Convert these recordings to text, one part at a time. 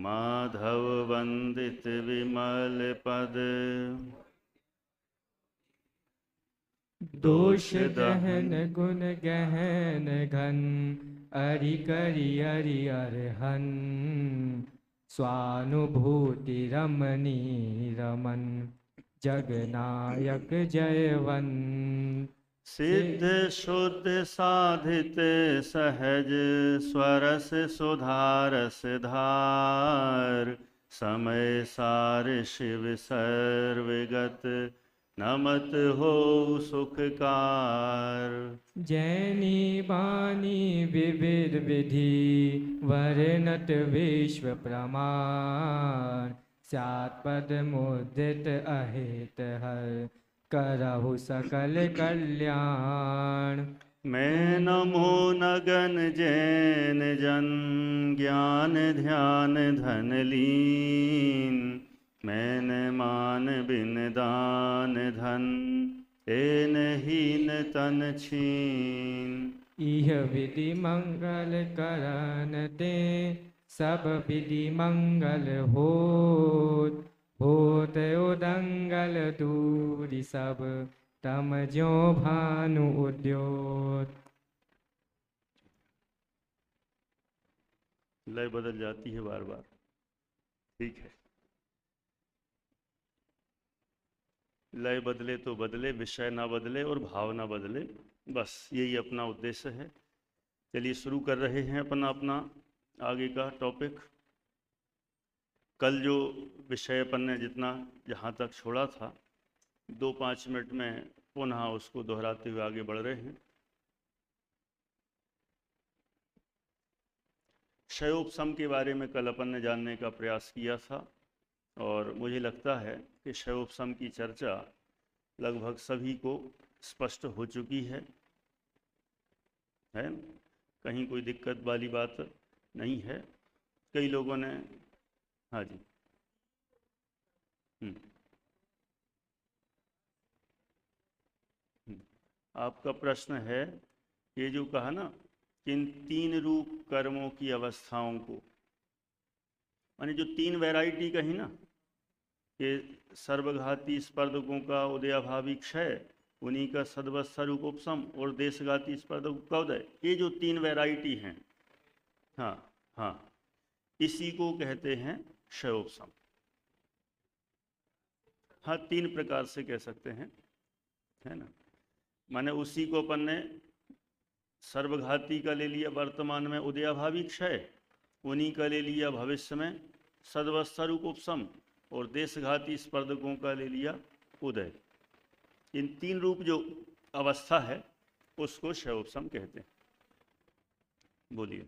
माधव वंदित विमल पद। दोष दहन गुण गहन घन, अरि करि हरि अरहन। स्वानुभूति रमणी रमन, जगनायक जयवंत। सिद्ध शुद्ध साधित सहज, स्वरस सुधारस धार। समय सार शिव सर्वगत, नमत हो सुखकार। जैनी बानी विविध विधि, वर्णत विश्व प्रमाण। स्यात् पद मुद्रित अहित हर, करहु सकल कल्याण। मैं नमो नगन जैन जन, ज्ञान ध्यान धन लीन। मैं न मान बिन दान धन, एन हीन तन छीन। इह विधि मंगल करन ते, सब विधि मंगल होत। होत उदंगल दूरि सब, तम ज्यों भानु उद्योत। लय बदल जाती है बार बार, ठीक है। लय बदले तो बदले, विषय ना बदले और भाव ना बदले, बस यही अपना उद्देश्य है। चलिए शुरू कर रहे हैं अपना अपना आगे का टॉपिक। कल जो विषय अपन ने जितना जहाँ तक छोड़ा था, 2-5 मिनट में पुनः उसको दोहराते हुए आगे बढ़ रहे हैं। क्षयोपशम के बारे में कल अपन ने जानने का प्रयास किया था, और मुझे लगता है कि क्षयोपशम की चर्चा लगभग सभी को स्पष्ट हो चुकी है न? कहीं कोई दिक्कत वाली बात नहीं है। कई लोगों ने, हाँ जी, आपका प्रश्न है, ये जो कहा ना कि इन 3 रूप कर्मों की अवस्थाओं को, माने जो 3 वैरायटी कही ना, कि सर्वघाती स्पर्धकों का उदयाभावी क्षय, उन्हीं का सद्वत् स्वरूप उपशम, और देशघाती स्पर्धकों का उदय, ये जो 3 वैरायटी हैं, हाँ हाँ, इसी को कहते हैं क्षयोपशम। हाँ, 3 प्रकार से कह सकते हैं, है ना। माने उसी को अपन ने सर्वघाती का ले लिया वर्तमान में उदयाभावी क्षय, उन्हीं का ले लिया भविष्य में सद्वत् स्वरूप उपशम, और देशघाती स्पर्धकों का ले लिया उदय। इन 3 रूप जो अवस्था है उसको क्षयोपशम कहते हैं। बोलिए।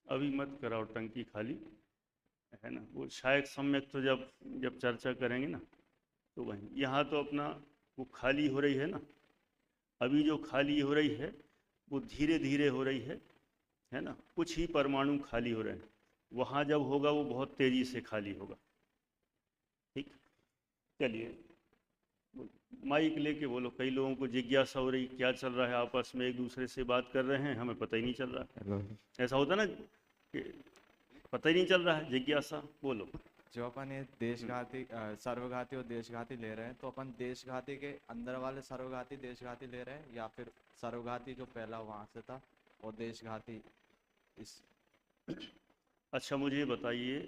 अभी मत कराओ टंकी खाली, है ना। वो शायद सम्यक तो जब जब चर्चा करेंगे ना, तो वहीं, यहाँ तो अपना वो खाली हो रही है ना, अभी जो खाली हो रही है वो धीरे धीरे हो रही है ना। कुछ ही परमाणु खाली हो रहे हैं, वहाँ जब होगा वो बहुत तेज़ी से खाली होगा, ठीक। चलिए माइक लेके बोलो, कई लोगों को जिज्ञासा हो रही क्या चल रहा है, आपस में एक दूसरे से बात कर रहे हैं, हमें पता ही नहीं चल रहा। ऐसा होता ना कि पता ही नहीं चल रहा है, जिज्ञासा। बोलो। जो अपन ये देशघाती सर्वघाती और देशघाती ले रहे हैं, तो अपन देशघाती के अंदर वाले सर्वघाती देशघाती ले रहे हैं, या फिर सर्वघाती जो पहला वहां से था और देशघाती इस। अच्छा मुझे बताइए,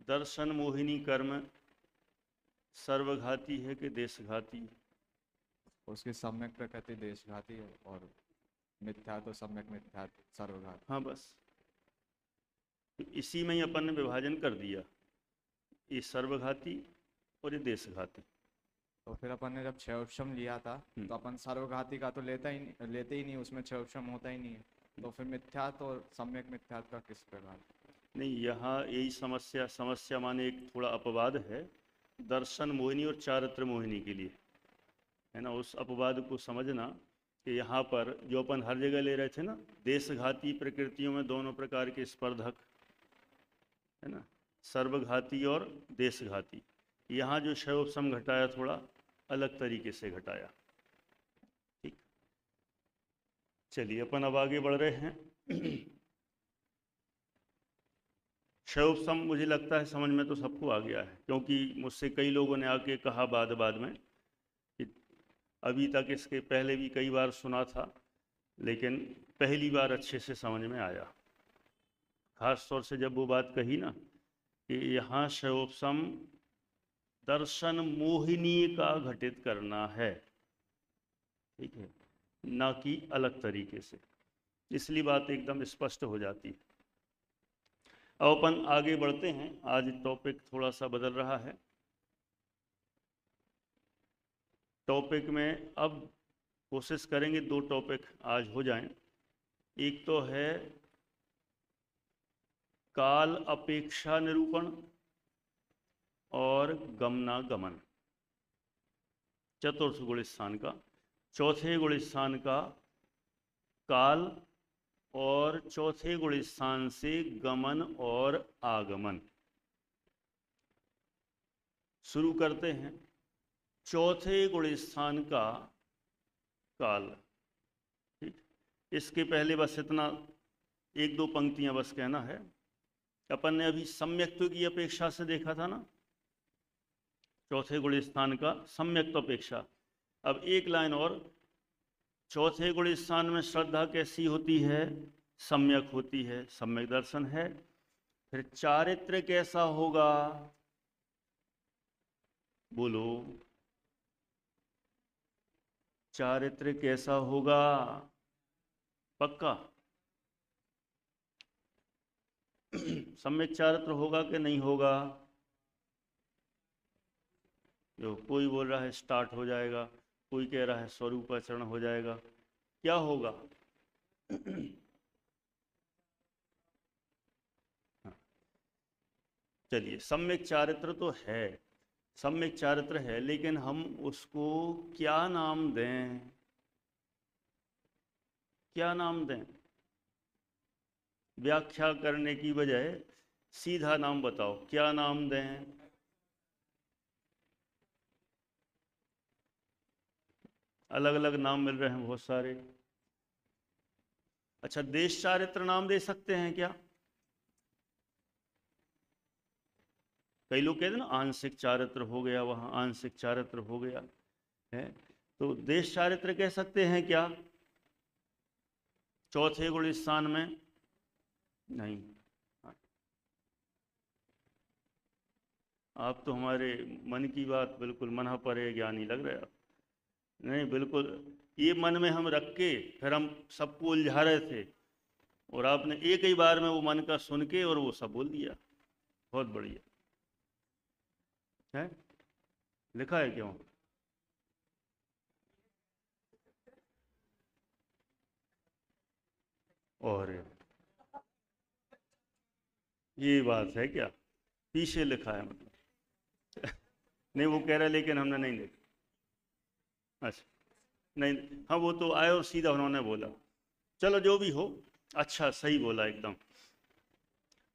दर्शन मोहिनी कर्म सर्वघाती है कि देशघाती? उसकी सम्यक प्रकृति देशघाती है और मिथ्या तो सम्यक मिथ्या सर्वघाती। हाँ बस, तो इसी में ही अपन ने विभाजन कर दिया, ये सर्वघाती और ये देशघाती। तो फिर अपन ने जब क्षयोपशम लिया था, तो अपन सर्वघाती का तो लेते ही नहीं, उसमें क्षयोपशम होता ही नहीं है, तो फिर मिथ्यात्व और सम्यक मिथ्यात्व का किस प्रकार? नहीं, यहाँ यही समस्या माने एक थोड़ा अपवाद है। दर्शन मोहिनी और चारित्र मोहिनी के लिए, है ना। उस अपवाद को समझना कि यहाँ पर जो अपन हर जगह ले रहे थे ना, देशघाती प्रकृतियों में दोनों प्रकार के स्पर्धक, है ना, सर्वघाती और देशघाती। यहाँ जो क्षयोपशम घटाया थोड़ा अलग तरीके से घटाया। ठीक, चलिए अपन अब आगे बढ़ रहे हैं। क्षयोपशम मुझे लगता है समझ में तो सबको आ गया है, क्योंकि मुझसे कई लोगों ने आके कहा बाद में कि अभी तक इसके पहले भी कई बार सुना था, लेकिन पहली बार अच्छे से समझ में आया। खास तौर से जब वो बात कही ना कि यहाँ क्षयोपशम दर्शन मोहिनी का घटित करना है, ठीक है, ना कि अलग तरीके से, इसलिए बात एकदम स्पष्ट हो जाती है। अब अपन आगे बढ़ते हैं। आज टॉपिक थोड़ा सा बदल रहा है। टॉपिक में अब कोशिश करेंगे 2 टॉपिक आज हो जाएं। एक तो है काल अपेक्षा निरूपण और गमनागमन, चतुर्थ गुण स्थान का। चौथे गुण स्थान का काल और चौथे गुण स्थान से गमन और आगमन। शुरू करते हैं चौथे गुण स्थान का काल। ठीक, इसके पहले बस इतना 1-2 पंक्तियां बस कहना है। अपन ने अभी सम्यक्त्व की अपेक्षा से देखा था ना, चौथे गुण स्थान का सम्यक्त्व अपेक्षा। अब एक लाइन और, चौथे गुण स्थान में श्रद्धा कैसी होती है? सम्यक होती है, सम्यक दर्शन है। फिर चारित्र कैसा होगा? बोलो, चारित्र कैसा होगा? पक्का सम्यक चारित्र होगा कि नहीं होगा? जो कोई बोल रहा है स्टार्ट हो जाएगा, कोई कह रहा है स्वरूपाचरण हो जाएगा। क्या होगा? चलिए, सम्यक चारित्र तो है, सम्यक चारित्र है, लेकिन हम उसको क्या नाम दें? क्या नाम दें? व्याख्या करने की बजाय सीधा नाम बताओ, क्या नाम दें? अलग अलग नाम मिल रहे हैं बहुत सारे। अच्छा, देश चारित्र नाम दे सकते हैं क्या? कई लोग कहते हैं ना आंशिक चारित्र हो गया, वहां आंशिक चारित्र हो गया है, तो देश चारित्र कह सकते हैं क्या चौथे गुण स्थान में? नहीं। आप तो हमारे मन की बात बिल्कुल मना परे ज्ञानी लग रहे हैं। नहीं, बिल्कुल ये मन में हम रख के फिर हम सबको उलझा रहे थे, और आपने एक ही बार में वो मन का सुन के और वो सब बोल दिया। बहुत बढ़िया है, लिखा है क्यों? और ये बात है क्या? पीछे लिखा है मतलब नहीं, वो कह रहा है लेकिन हमने नहीं लिखा। अच्छा, नहीं, हाँ वो तो आए और सीधा उन्होंने बोला। चलो जो भी हो, अच्छा सही बोला एकदम।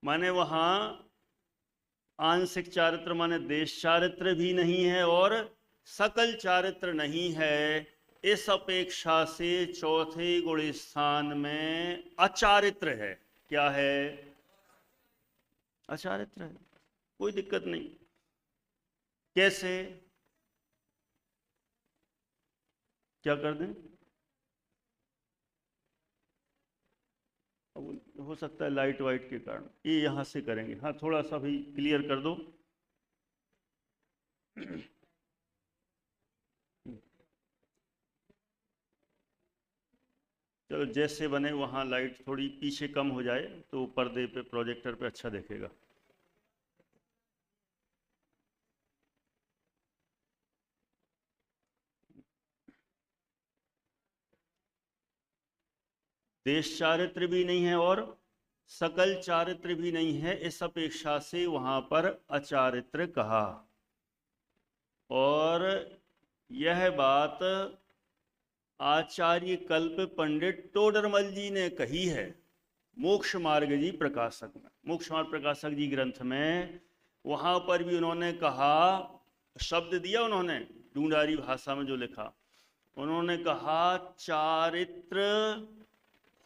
माने वहां आंशिक चारित्र माने देश चारित्र भी नहीं है और सकल चारित्र नहीं है। इस अपेक्षा से चौथे गुण स्थान में अचारित्र है। क्या है? अचारित्र है, कोई दिक्कत नहीं। कैसे? क्या कर दें? हो सकता है लाइट वाइट के कारण, ये यहां से करेंगे। हाँ, थोड़ा सा भी क्लियर कर दो। चलो जैसे बने, वहां लाइट थोड़ी पीछे कम हो जाए तो पर्दे पे प्रोजेक्टर पे अच्छा दिखेगा। देश चारित्र भी नहीं है और सकल चारित्र भी नहीं है, इस अपेक्षा से वहां पर अचारित्र कहा। और यह बात आचार्य कल्प पंडित टोडरमल जी ने कही है मोक्ष मार्ग जी प्रकाशक में। मोक्ष मार्ग प्रकाशक जी ग्रंथ में वहाँ पर भी उन्होंने कहा, शब्द दिया उन्होंने ढूंढारी भाषा में जो लिखा, उन्होंने कहा चारित्र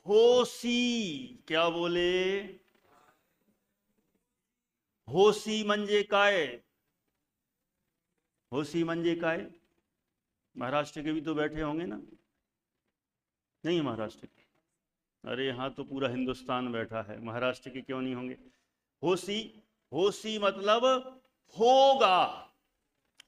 होसी। क्या बोले? होसी मंजे काय। होसी मंजे काय। महाराष्ट्र के भी तो बैठे होंगे ना? नहीं महाराष्ट्र के? अरे यहाँ तो पूरा हिंदुस्तान बैठा है, महाराष्ट्र के क्यों नहीं होंगे? होसी, होसी मतलब होगा,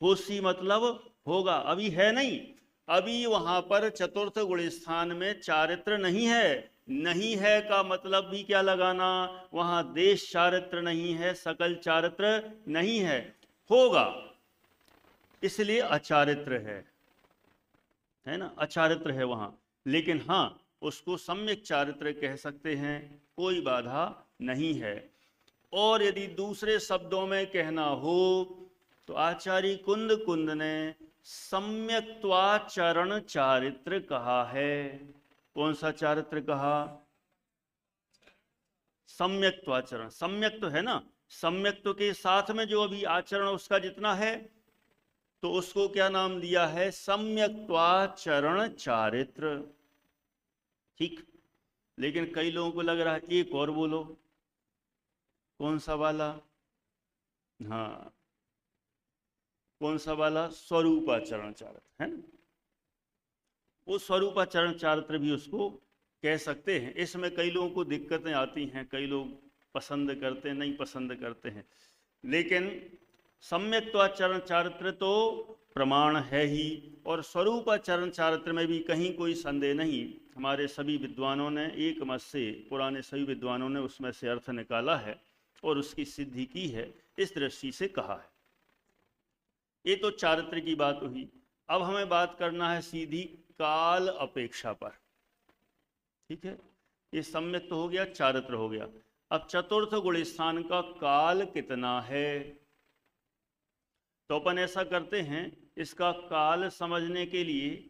होसी मतलब होगा, अभी है नहीं। अभी वहां पर चतुर्थ गुण स्थान में चारित्र नहीं है। नहीं है का मतलब भी क्या लगाना? वहां देश चारित्र नहीं है, सकल चारित्र नहीं है, होगा, इसलिए अचारित्र है ना, अचारित्र है वहां। लेकिन हाँ, उसको सम्यक चारित्र कह सकते हैं, कोई बाधा नहीं है। और यदि दूसरे शब्दों में कहना हो तो आचार्य कुंद ने सम्यक्त्वाचरण चारित्र कहा है। कौन सा चारित्र कहा? सम्यक्त्वाचरण। सम्यक तो है ना, सम्यक्त्व के साथ में जो अभी आचरण उसका जितना है, तो उसको क्या नाम दिया है? सम्यक्त्वाचरण चारित्र। ठीक। लेकिन कई लोगों को लग रहा है एक और बोलो। कौन सा वाला? हाँ, कौन सा वाला? स्वरूपाचरण चारित्र है ना, वो स्वरूपाचरण चारित्र भी उसको कह सकते हैं। इसमें कई लोगों को दिक्कतें आती हैं, कई लोग पसंद करते हैं, नहीं पसंद करते हैं। लेकिन सम्यक्त्वाचरण चारित्र तो प्रमाण है ही, और स्वरूपाचरण चारित्र में भी कहीं कोई संदेह नहीं। हमारे सभी विद्वानों ने एक मत से, पुराने सभी विद्वानों ने उसमें से अर्थ निकाला है और उसकी सिद्धि की है, इस दृष्टि से कहा है। ये तो चारित्र की बात हुई। अब हमें बात करना है सीधी काल अपेक्षा पर। ठीक है, ये सम्यक तो हो गया, चारित्र हो गया। अब चतुर्थ गुण स्थान का काल कितना है? तो अपन ऐसा करते हैं, इसका काल समझने के लिए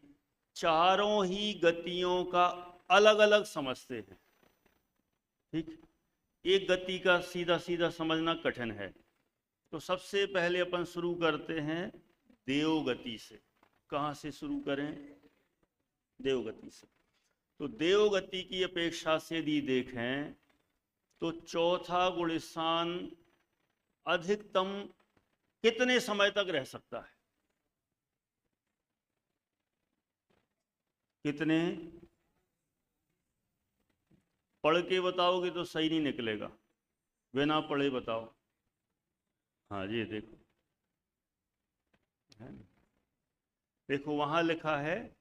चारों ही गतियों का अलग अलग समझते हैं। ठीक, एक गति का सीधा सीधा समझना कठिन है। तो सबसे पहले अपन शुरू करते हैं देवगति से। कहाँ से शुरू करें? देवगति से। तो देवगति की अपेक्षा से यदि देखें तो चौथा गुण स्थान अधिकतम कितने समय तक रह सकता है? कितने? पढ़ के बताओगे तो सही नहीं निकलेगा, बिना पढ़े बताओ। हाँ जी, देखो है ना? देखो वहां लिखा है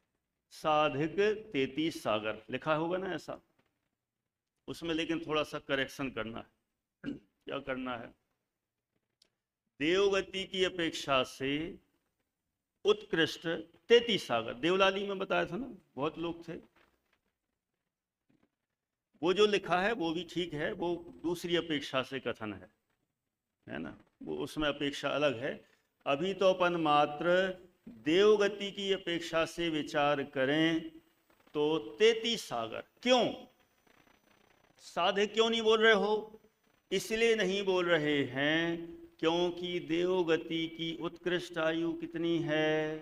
साधिक 33 सागर, लिखा होगा ना ऐसा? उसमें लेकिन थोड़ा सा करेक्शन करना है। क्या करना है? देवगति की अपेक्षा से उत्कृष्ट 33 सागर, देवलाली में बताया था ना, बहुत लोग थे। वो जो लिखा है वो भी ठीक है, वो दूसरी अपेक्षा से कथन है ना, वो उसमें अपेक्षा अलग है। अभी तो अपन मात्र देवगति की अपेक्षा से विचार करें तो 33 सागर। क्यों? साधे क्यों नहीं बोल रहे हो? इसलिए नहीं बोल रहे हैं क्योंकि देवगति की उत्कृष्ट आयु कितनी है?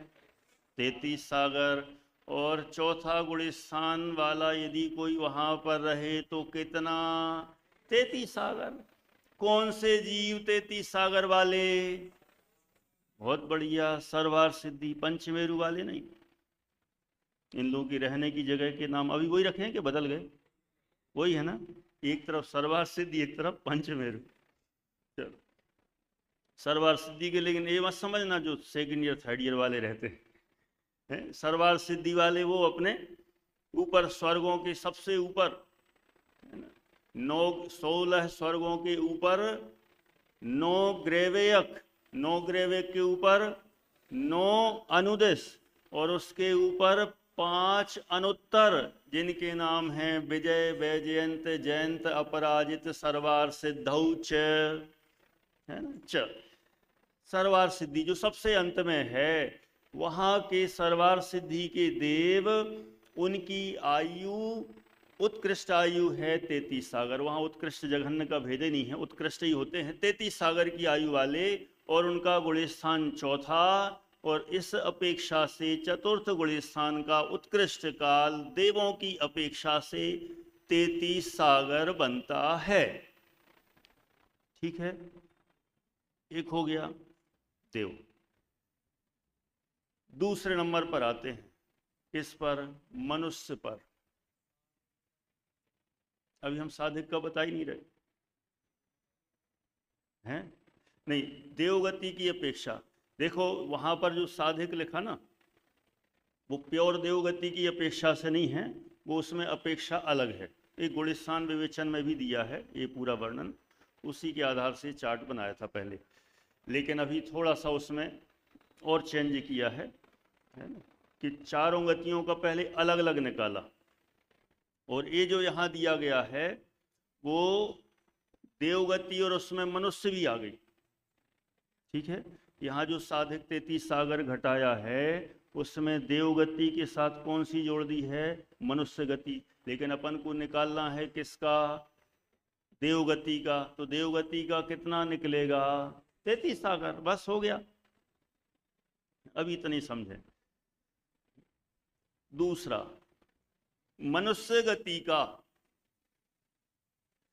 33 सागर। और चौथा गुण स्थान वाला यदि कोई वहां पर रहे तो कितना? 33 सागर। कौन से जीव 33 सागर वाले? बहुत बढ़िया, सर्वार सिद्धि पंचमेरु वाले नहीं। इन लोगों की रहने की जगह के नाम अभी वही रखे हैं कि बदल गए? वही है ना, एक तरफ सर्वार सिद्धि, एक तरफ पंचमेरु। चलो, सर्वार सिद्धि के लेकिन ये मत समझना जो सेकंड ईयर थर्ड ईयर वाले रहते हैं। सर्वार सिद्धि वाले वो अपने ऊपर स्वर्गों के सबसे ऊपर, 16 स्वर्गों के ऊपर 9 ग्रेवेयक, 9 ग्रेवेयक के ऊपर 9 अनुदिश, और उसके ऊपर 5 अनुत्तर, जिनके नाम हैं विजय, वैजयंत, जयंत, अपराजित, सर्वार सिद्धौच, है ना। सर्वार सिद्धि जो सबसे अंत में है, वहां के सर्वार सिद्धि के देव, उनकी आयु उत्कृष्ट आयु है 33 सागर। वहां उत्कृष्ट जघन्य का भेद ही नहीं है, उत्कृष्ट ही होते हैं 33 सागर की आयु वाले, और उनका गुण स्थान चौथा, और इस अपेक्षा से चतुर्थ गुण स्थान का उत्कृष्ट काल देवों की अपेक्षा से 33 सागर बनता है। ठीक है, एक हो गया देव। दूसरे नंबर पर आते हैं, किस पर? मनुष्य पर। अभी हम साधिक का बता ही नहीं रहे हैं। नहीं, देवगति की अपेक्षा, देखो वहां पर जो साधिक लिखा ना, वो प्योर देवगति की अपेक्षा से नहीं है, वो उसमें अपेक्षा अलग है। एक गुणस्थान विवेचन में भी दिया है ये पूरा वर्णन, उसी के आधार से चार्ट बनाया था पहले, लेकिन अभी थोड़ा सा उसमें और चेंज किया है ना, कि चारों गतियों का पहले अलग अलग निकाला, और ये जो यहाँ दिया गया है वो देवगति और उसमें मनुष्य भी आ गई। ठीक है, यहाँ जो साधिक 33 सागर घटाया है उसमें देवगति के साथ कौन सी जोड़ दी है? मनुष्य गति। लेकिन अपन को निकालना है किसका? देवगति का। तो देवगति का कितना निकलेगा? 33 सागर, बस हो गया। अभी इतनी समझे। दूसरा, मनुष्य गति का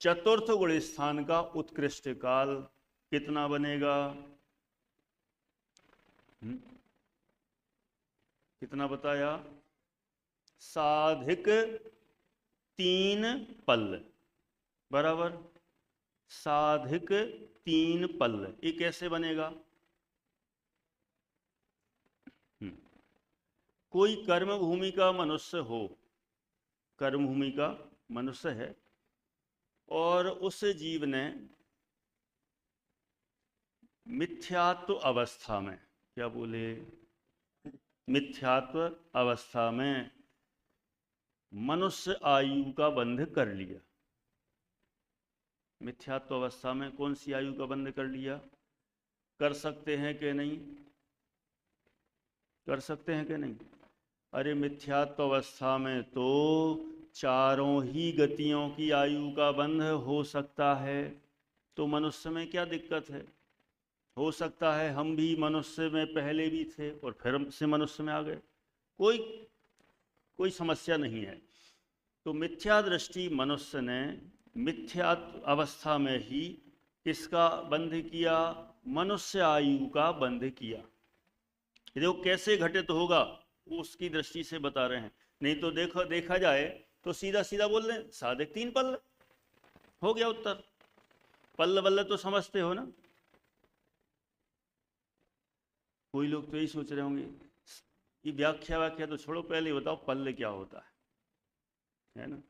चतुर्थ गुण स्थान का उत्कृष्ट काल कितना बनेगा? कितना बताया? साधिक 3 पल्ल बराबर साधिक 3 पल्ल। ये कैसे बनेगा? कोई कर्म भूमि का मनुष्य हो, कर्म भूमि का मनुष्य है, और उस जीव ने मिथ्यात्व अवस्था में, क्या बोले? मिथ्यात्व अवस्था में मनुष्य आयु का बंध कर लिया। मिथ्यात्व अवस्था में कौन सी आयु का बंध कर लिया? कर सकते हैं कि नहीं? कर सकते हैं कि नहीं? अरे मिथ्यात्व अवस्था में तो चारों ही गतियों की आयु का बंध हो सकता है, तो मनुष्य में क्या दिक्कत है? हो सकता है हम भी मनुष्य में पहले भी थे और फिर से मनुष्य में आ गए, कोई समस्या नहीं है। तो मिथ्या दृष्टि मनुष्य ने मिथ्या अवस्था में ही किसका बंध किया? मनुष्य आयु का बंध किया। देखो कैसे घटित होगा उसकी दृष्टि से बता रहे हैं, नहीं तो देखा जाए तो सीधा सीधा बोल रहे हैं साधिक 3 पल्ल, हो गया उत्तर। पल्ल बल्ल तो समझते हो ना? कोई लोग तो यही सोच रहे होंगे, ये व्याख्या तो छोड़ो, पहले बताओ पल्ल क्या होता है ना?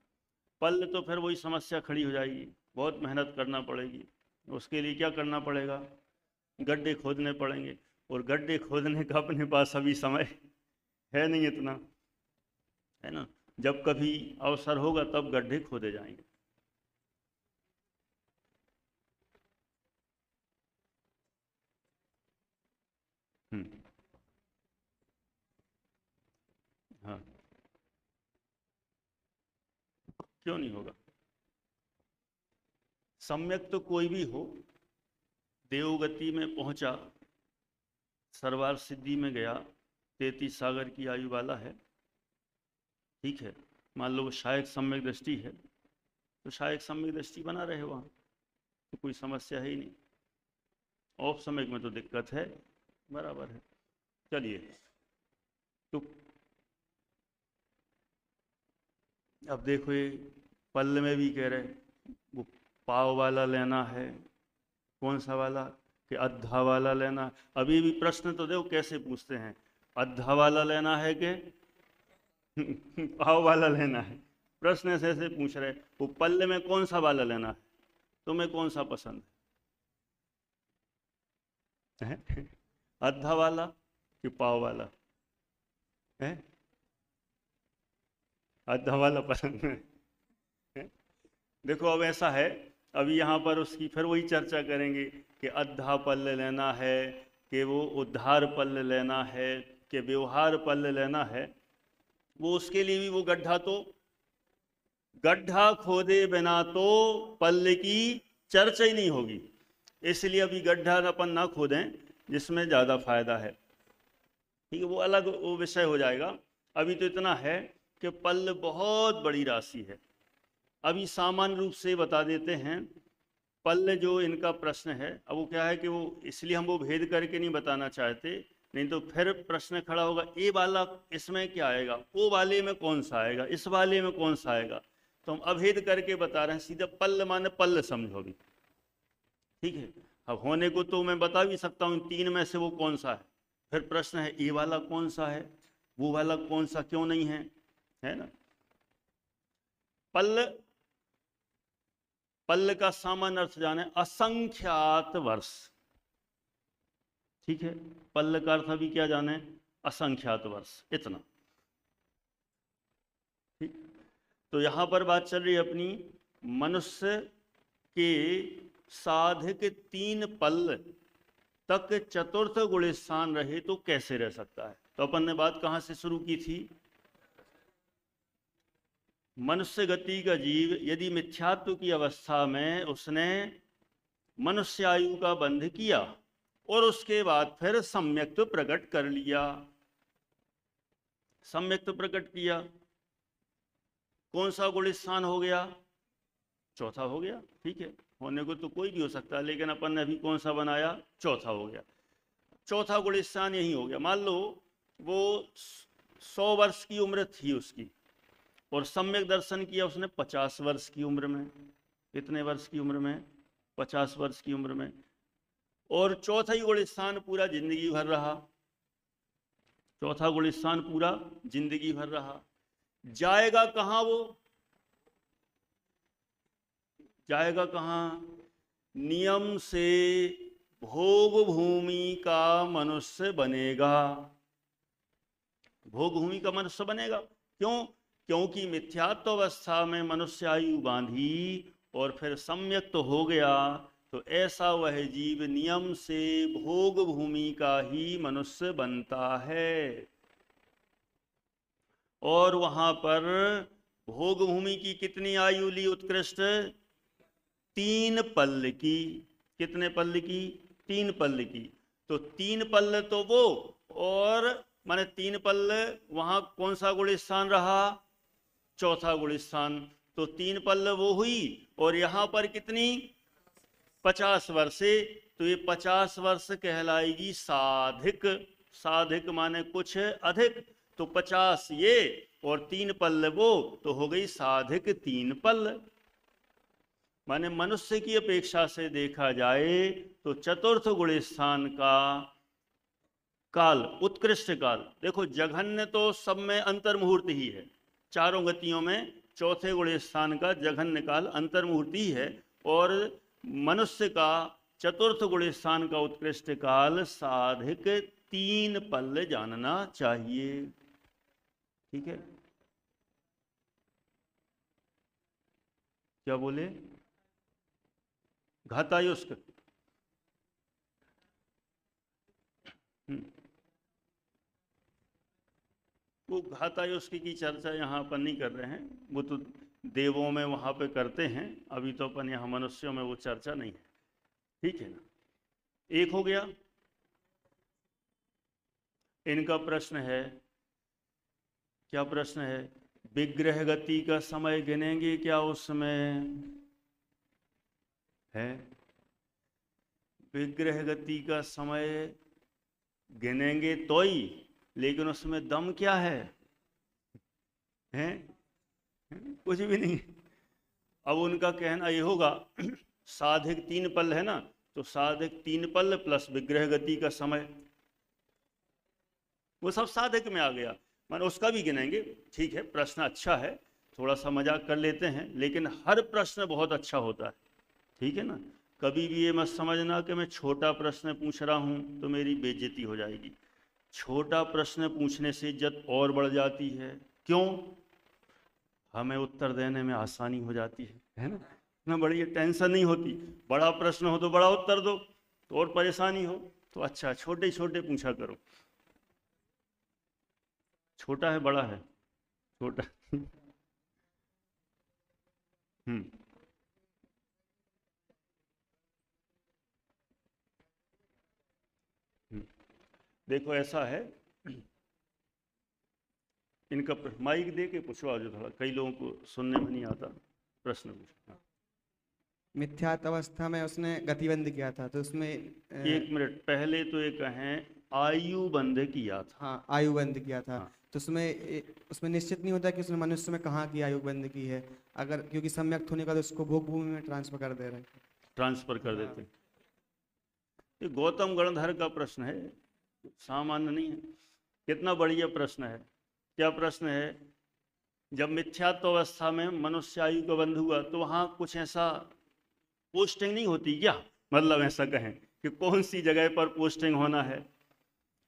पल्ल तो फिर वही समस्या खड़ी हो जाएगी, बहुत मेहनत करना पड़ेगी। उसके लिए क्या करना पड़ेगा? गड्ढे खोदने पड़ेंगे, और गड्ढे खोदने का अपने पास अभी समय है नहीं इतना, है ना? जब कभी अवसर होगा तब गड्ढे खोदे जाएंगे। हाँ, क्यों नहीं होगा? सम्यक तो कोई भी हो, देवगति में पहुंचा, सर्वार सिद्धि में गया, 33 सागर की आयु वाला है, ठीक है, मान लो शायक सम्यक दृष्टि है, तो शायक सम्यक दृष्टि बना रहे वहाँ, तो कोई समस्या है ही नहीं। औप सम्यक में तो दिक्कत है, बराबर है। चलिए, तो अब देखो ये पल्ल में भी कह रहे वो पाव वाला लेना है, कौन सा वाला? कि अद्धा वाला लेना। अभी भी प्रश्न तो देखो कैसे पूछते हैं, अद्धा वाला लेना है कि पाव वाला लेना है? प्रश्न ऐसे ऐसे पूछ रहे। वो पल्ले में कौन सा वाला लेना है, तुम्हें कौन सा पसंद है? अद्धा वाला कि पाव वाला है? अद्धा वाला पसंद है? देखो अब ऐसा है, अभी यहाँ पर उसकी फिर वही चर्चा करेंगे कि अद्धा पल्ले लेना है कि वो उद्धार पल्ल लेना है कि व्यवहार पल्ल लेना है, वो उसके लिए भी वो गड्ढा खोदे बिना तो पल्ल की चर्चा ही नहीं होगी। इसलिए अभी गड्ढा अपन ना खोदें जिसमें ज़्यादा फायदा है, ठीक है, वो अलग वो विषय हो जाएगा। अभी तो इतना है कि पल्ल बहुत बड़ी राशि है। अभी सामान्य रूप से बता देते हैं पल्ल जो इनका प्रश्न है। अब वो क्या है कि वो इसलिए हम वो भेद करके नहीं बताना चाहते, नहीं तो फिर प्रश्न खड़ा होगा ए वाला इसमें क्या आएगा, ओ वाले में कौन सा आएगा, इस वाले में कौन सा आएगा। तो हम अभेद करके बता रहे हैं, सीधा पल्ल माने पल्ल समझो भी, ठीक है। अब होने को तो मैं बता भी सकता हूँ तीन में से वो कौन सा है, फिर प्रश्न है ए वाला कौन सा है, वो वाला कौन सा क्यों नहीं है, है ना। पल्ल का सामान्य अर्थ जाने असंख्यात वर्ष, ठीक है। पल्ल का अर्थ अभी क्या जाने, असंख्यात वर्ष, इतना, ठीक। तो यहां पर बात चल रही है अपनी मनुष्य के साधिक 3 पल्ल तक चतुर्थ गुण स्थान रहे तो कैसे रह सकता है। तो अपन ने बात कहां से शुरू की थी, मनुष्य गति का जीव यदि मिथ्यात्व की अवस्था में उसने मनुष्य आयु का बंध किया और उसके बाद फिर सम्यक्त्व प्रकट कर लिया, सम्यक्त्व प्रकट किया, कौन सा गुण स्थान हो गया, चौथा हो गया, ठीक है। होने को तो कोई भी हो सकता है, लेकिन अपन ने अभी कौन सा बनाया, चौथा हो गया। चौथा गुण स्थान यही हो गया। मान लो वो 100 वर्ष की उम्र थी उसकी और सम्यक दर्शन किया उसने 50 वर्ष की उम्र में। कितने वर्ष की उम्र में, 50 वर्ष की उम्र में। और चौथा ही गुण स्थान पूरा जिंदगी भर रहा, चौथा गुण स्थान पूरा जिंदगी भर रहा। जाएगा कहां वो, जाएगा कहां, नियम से भोग भूमि का मनुष्य बनेगा, भोग भूमि का मनुष्य बनेगा। क्यों, क्योंकि मिथ्यात्व अवस्था में मनुष्य आयु बांधी और फिर सम्यक तो हो गया, तो ऐसा वह जीव नियम से भोग भूमि का ही मनुष्य बनता है। और वहां पर भोग भूमि की कितनी आयु ली उत्कृष्ट, 3 पल्ल की। कितने पल्ल की, 3 पल्ल की। तो 3 पल्ल तो वो, और माने 3 पल्ल वहां कौन सा गुण स्थान रहा, चौथा गुण स्थान। तो 3 पल्ल वो हुई और यहां पर कितनी, 50 वर्ष। तो ये 50 वर्ष कहलाएगी साधिक, साधिक माने कुछ अधिक। तो 50 ये और 3 पल्ल वो, तो हो गई साधिक 3 पल्ल। माने मनुष्य की अपेक्षा से देखा जाए तो चतुर्थ गुण स्थान का काल, उत्कृष्ट काल। देखो जघन्य तो सब में अंतर्मुहूर्त ही है, चारों गतियों में चौथे गुण स्थान का जघन्य काल अंतर्मुहूर्त ही है, और मनुष्य का चतुर्थ गुण स्थान का उत्कृष्ट काल साधिक 3 पल्ल जानना चाहिए, ठीक है। क्या बोले, घातायुष्क, वो घातायुष्क की चर्चा यहाँ पर नहीं कर रहे हैं, वो तो देवों में वहाँ पे करते हैं, अभी तो अपन यहाँ मनुष्यों में वो चर्चा नहीं है, ठीक है ना। एक हो गया। इनका प्रश्न है, क्या प्रश्न है, विग्रह गति का समय गिनेंगे क्या उसमें है, विग्रह गति का समय गिनेंगे तो ही, लेकिन उसमें दम क्या है, हैं? कुछ भी नहीं। अब उनका कहना ये होगा साधिक 3 पल है ना, तो साधिक 3 पल प्लस विग्रह गति का समय, वो सब साधिक में आ गया, मान उसका भी गिनेंगे, ठीक है। प्रश्न अच्छा है, थोड़ा सा मजाक कर लेते हैं, लेकिन हर प्रश्न बहुत अच्छा होता है, ठीक है ना। कभी भी ये मत समझना कि मैं छोटा प्रश्न पूछ रहा हूं तो मेरी बेइज्जती हो जाएगी। छोटा प्रश्न पूछने से इज्जत और बढ़ जाती है, क्यों, हमें उत्तर देने में आसानी हो जाती है ना, इतना बड़ी टेंशन नहीं होती। बड़ा प्रश्न हो तो बड़ा उत्तर दो, तो और परेशानी हो, तो अच्छा, छोटे छोटे पूछा करो। छोटा है बड़ा है? छोटा। हम्म। हम्म। देखो ऐसा है, इनका माइक दे के पूछवा जो, थोड़ा कई लोगों को सुनने में नहीं आता। प्रश्न पूछो। हाँ। मिथ्यात्व अवस्था में उसने गतिबंध किया था, तो उसमें एक मिनट पहले तो ये कहें आयु बंध किया था। हाँ आयु बंद किया था। हाँ। तो उसमें निश्चित नहीं होता कि उसने मनुष्य में कहाँ की आयु बंद की है, अगर क्योंकि सम्यक्त होने का तो उसको भोग भूमि में ट्रांसफर कर दे रहे हैं। ट्रांसफर कर हाँ। देते हैं। ये गौतम गणधर का प्रश्न है, सामान्य नहीं है। कितना बढ़िया प्रश्न है। क्या प्रश्न है? जब मिथ्यात्व अवस्था में मनुष्य आयु का बंध हुआ तो वहां कुछ ऐसा पोस्टिंग नहीं होती क्या? मतलब ऐसा कहें कि कौन सी जगह पर पोस्टिंग होना है।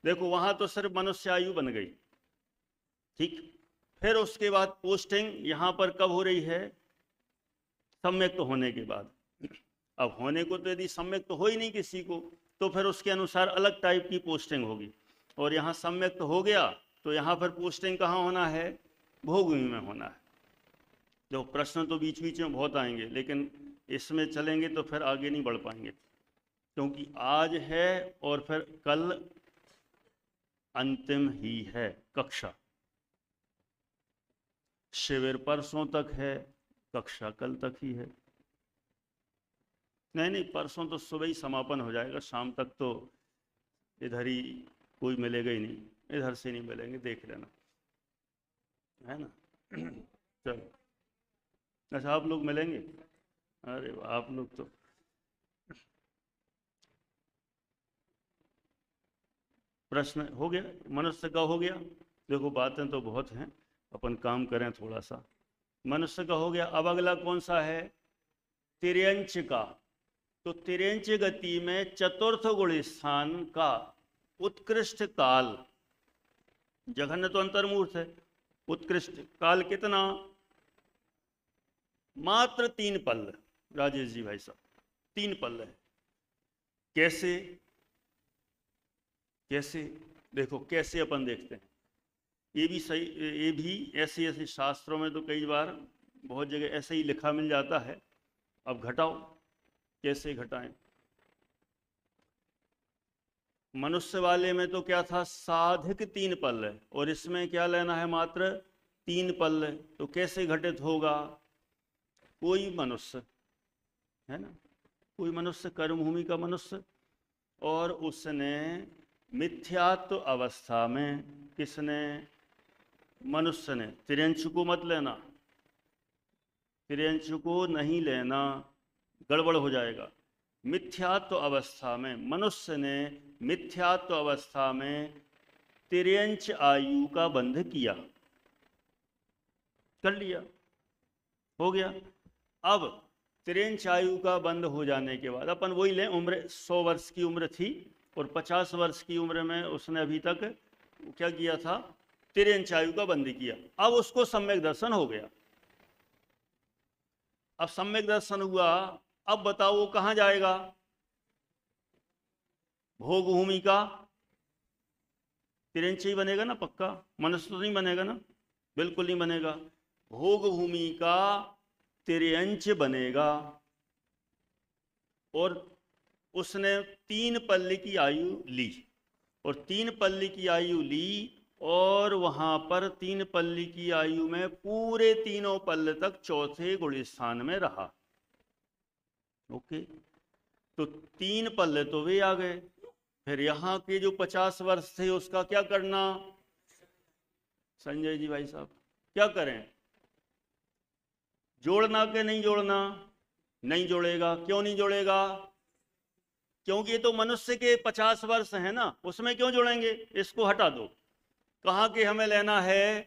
देखो वहां तो सिर्फ मनुष्य आयु बन गई, ठीक। फिर उसके बाद पोस्टिंग यहां पर कब हो रही है? सम्यक्त तो होने के बाद। अब होने को तो यदि सम्यक्त तो हो ही नहीं किसी को, तो फिर उसके अनुसार अलग टाइप की पोस्टिंग होगी। और यहाँ सम्यक्त हो गया तो यहाँ पर पोस्टिंग कहाँ होना है? भोगभूमि में होना है। जो प्रश्न तो बीच बीच में बहुत आएंगे, लेकिन इसमें चलेंगे तो फिर आगे नहीं बढ़ पाएंगे, क्योंकि आज है और फिर कल अंतिम ही है कक्षा। शिविर परसों तक है, कक्षा कल तक ही है। नहीं, परसों तो सुबह ही समापन हो जाएगा, शाम तक तो इधर ही कोई मिलेगा ही नहीं, इधर से नहीं मिलेंगे, देख लेना, है ना। चलो, अच्छा आप लोग मिलेंगे? अरे वाह, आप लोग तो। प्रश्न हो गया, मनुष्य का हो गया। देखो बातें तो बहुत हैं, अपन काम करें थोड़ा सा। मनुष्य का हो गया। अब अगला कौन सा है? तिर्यंच का। तो तिर्यंच गति में चतुर्थ गुण स्थान का उत्कृष्ट काल, जघन्य तो अंतर्मूर्त है, उत्कृष्ट काल कितना? मात्र 3 पल्ल। राजेश जी भाई साहब, 3 पल्ल है। कैसे? कैसे देखो, कैसे अपन देखते हैं। ये भी सही, ये भी ऐसे ऐसे शास्त्रों में तो कई बार बहुत जगह ऐसे ही लिखा मिल जाता है। अब घटाओ, कैसे घटाएं? मनुष्य वाले में तो क्या था? साधिक 3 पल्ल, और इसमें क्या लेना है? मात्र 3 पल्ल। तो कैसे घटित होगा? कोई मनुष्य है ना, कोई मनुष्य, कर्मभूमि का मनुष्य, और उसने मिथ्यात्व अवस्था में, किसने? मनुष्य ने। तिर्यंच को मत लेना, तिर्यंच को नहीं लेना, गड़बड़ हो जाएगा। मिथ्यात्व अवस्था में मनुष्य ने, मिथ्यात्व अवस्था में तिर्यंच आयु का बंध किया, कर लिया, हो गया। अब तिर्यंच आयु का बंध हो जाने के बाद अपन वही लें, उम्र 100 वर्ष की उम्र थी और 50 वर्ष की उम्र में उसने अभी तक क्या किया था? तिर्यंच आयु का बंध किया। अब उसको सम्यक दर्शन हो गया। अब सम्यक दर्शन हुआ, अब बताओ वो कहां जाएगा? भोग भूमि का तिर्यंच ही बनेगा ना, पक्का। मनुष्य तो नहीं बनेगा ना, बिल्कुल नहीं बनेगा। भोग भूमि का तिर्यंच बनेगा, और उसने 3 पल्ले की आयु ली, और 3 पल्ले की आयु ली, और वहां पर 3 पल्ले की आयु में पूरे तीनों पल्ले तक चौथे गुण स्थान में रहा। ओके, तो 3 पल्ले तो वे आ गए। फिर यहाँ के जो 50 वर्ष थे उसका क्या करना? संजय जी भाई साहब क्या करें? जोड़ना के नहीं जोड़ना? नहीं जोड़ेगा। क्यों नहीं जोड़ेगा? क्योंकि ये तो मनुष्य के 50 वर्ष है ना, उसमें क्यों जोड़ेंगे? इसको हटा दो। कहाँ के हमें लेना है?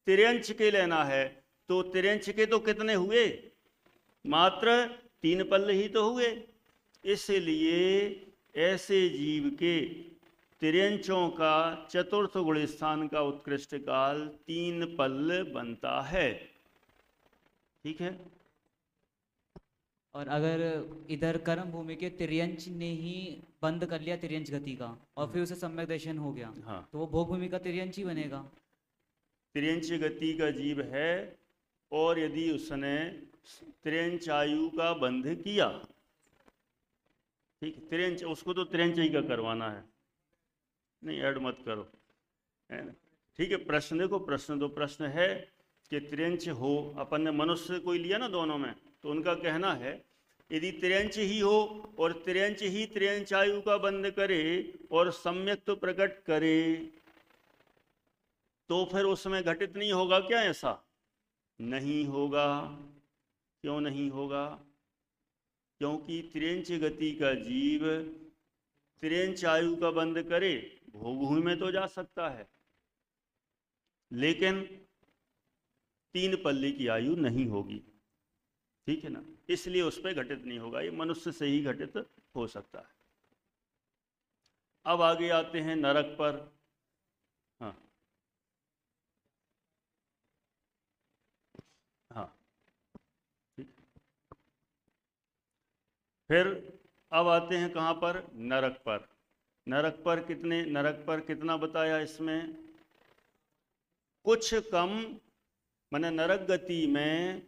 तिर्यंच के लेना है। तो तिर्यंच के तो कितने हुए? मात्र 3 पल्ले ही तो हुए। इसलिए ऐसे जीव के तिर्यंचों का चतुर्थ गुण स्थान का उत्कृष्ट काल 3 पल्ल बनता है। ठीक है। और अगर इधर कर्म भूमि के तिर्यंच ने ही बंद कर लिया तिर्यंच गति का और फिर उसे सम्यक दर्शन हो गया, हाँ, तो वो भोग भूमि का तिर्यंच ही बनेगा। त्रियंच गति का जीव है, और यदि उसने त्रियंच आयु का बंध किया, ठीक, त्रियंच, उसको तो त्रियंच ही का करवाना है, नहीं ऐड मत करो, है ना। ठीक है, प्रश्न देखो, प्रश्न है कि त्रियंच हो, अपन ने मनुष्य कोई लिया ना दोनों में, तो उनका कहना है यदि त्रियंच ही हो और त्रियंच ही त्रियंच आयु का बंध करे और सम्यक तो प्रकट करे, तो फिर उसमें घटित नहीं होगा क्या? ऐसा नहीं होगा। क्यों नहीं होगा? क्योंकि त्रियंच गति का जीव त्रियंच आयु का बंध करे, भोग भूमि में तो जा सकता है, लेकिन 3 पल्ली की आयु नहीं होगी, ठीक है ना, इसलिए उस पर घटित नहीं होगा, ये मनुष्य से ही घटित हो सकता है। अब आगे आते हैं नरक पर। हाँ हाँ, ठीक। फिर अब आते हैं कहाँ पर? नरक पर। नरक पर कितना बताया इसमें? कुछ कम, माने नरक गति में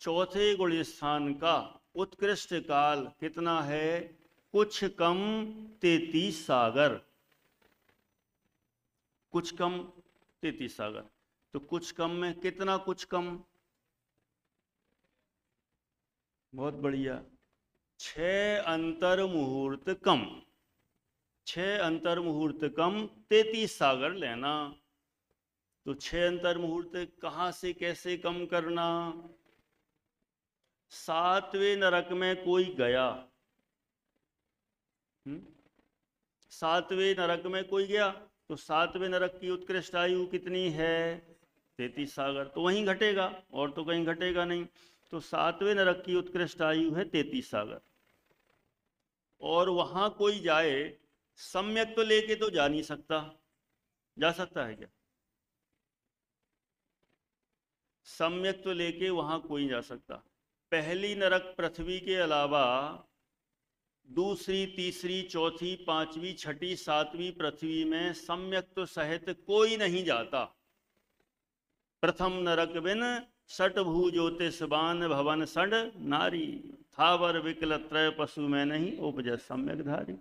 चौथे गुण स्थान का उत्कृष्ट काल कितना है? कुछ कम 33 सागर। कुछ कम 33 सागर। तो कुछ कम में कितना कुछ कम? बहुत बढ़िया, 6 अंतर मुहूर्त कम। 6 अंतर मुहूर्त कम 33 सागर लेना। तो 6 अंतर मुहूर्त कहां से कैसे कम करना? 7वें नरक में कोई गया, 7वें नरक में कोई गया, तो 7वें नरक की उत्कृष्ट आयु कितनी है? 33 सागर। तो वहीं घटेगा, और तो कहीं घटेगा नहीं। तो 7वें नरक की उत्कृष्ट आयु है 33 सागर। और वहां कोई जाए, सम्यक तो लेके तो जा नहीं सकता। जा सकता है क्या? सम्यक तो लेके वहां कोई जा सकता। पहली नरक पृथ्वी के अलावा दूसरी, तीसरी, चौथी, पांचवी, छठी, सातवीं पृथ्वी में सम्यक तो सहित कोई नहीं जाता। प्रथम नरक बिन सट भू ज्योतिषबान भवन सड नारी, थावर विकल त्रय पशु में नहीं उपज सम्यक धारी।